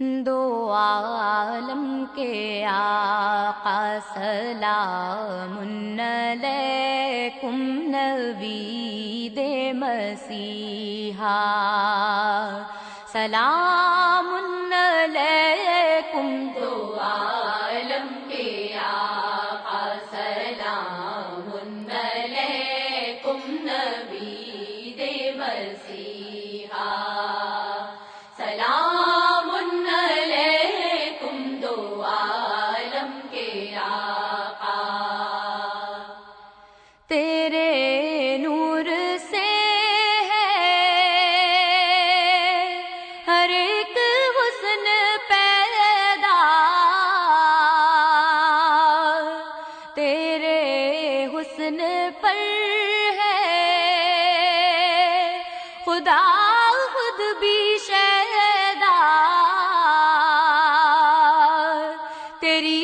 دو عالم کے آقا سلام علیکم نوید مسیحا، سلام علیکم دو عالم کے آقا سلام علیکم نوید مسیحا، سلام علیکم دو عالم کے آقا، تیرے نور سے ہے ہر ایک حسن پیدا، تیرے حسن پر ہے خدا خود بھی شہدا، تیری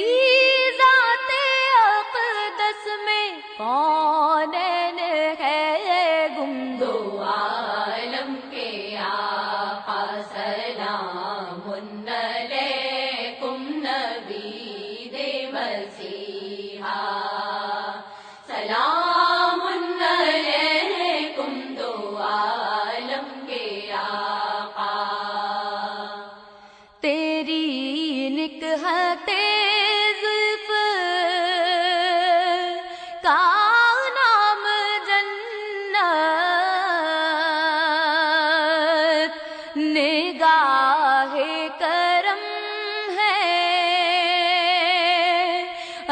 ذات اقدس میں کونین ہے گم، دو عالم کے آقا سلام علیکم نوید مسیحا، سلام علیکم دو عالم کے آقا، تیری نکہت زلف کا نام جنت، نگاہ کرم ہے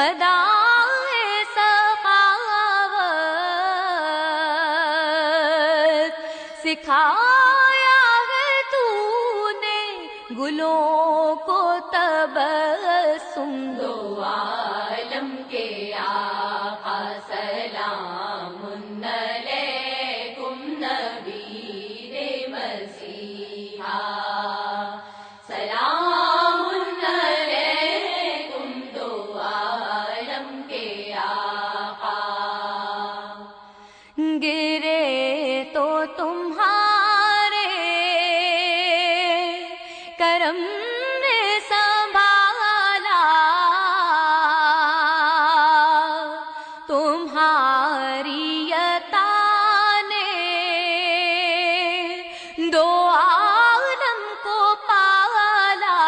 ادائے سخاوت، سکھایا ہے تو نے گلوں کو تبسم، دو عالم کے آقا سلام علیکم نوید مسیحا، سلام علیکم دو عالم کے آقا، گرے تو تمہارے کرم نے سنبھالا، تمہاری عطا نے دو عالم کو پالا،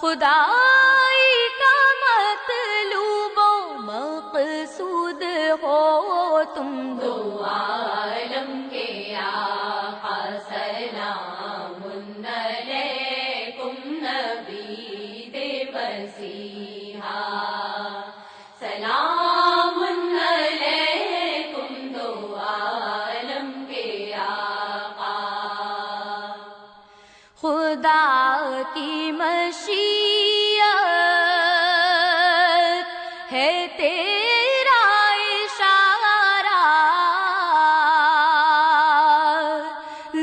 خدائی کا مطلوب و مقصود ہو تم، دو عالم کے آقا سلام علیکم نوید مسیحا، سلام علیکم دو عالم کے آقا، خدا کی مشیت ہے تیرا اشارہ،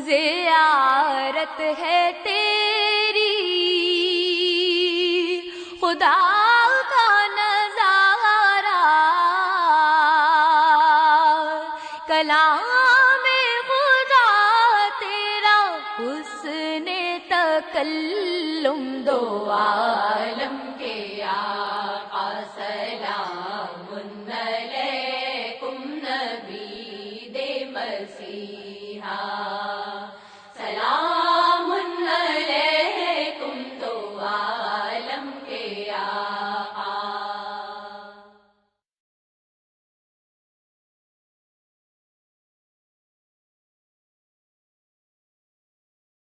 زیارت ہے تیری خدا کا نظارہ، کلام خدا تیرا حسن تکلم، دو عالم کے آقا سلام علیکم نوید مسیحا، سلام علیکم دو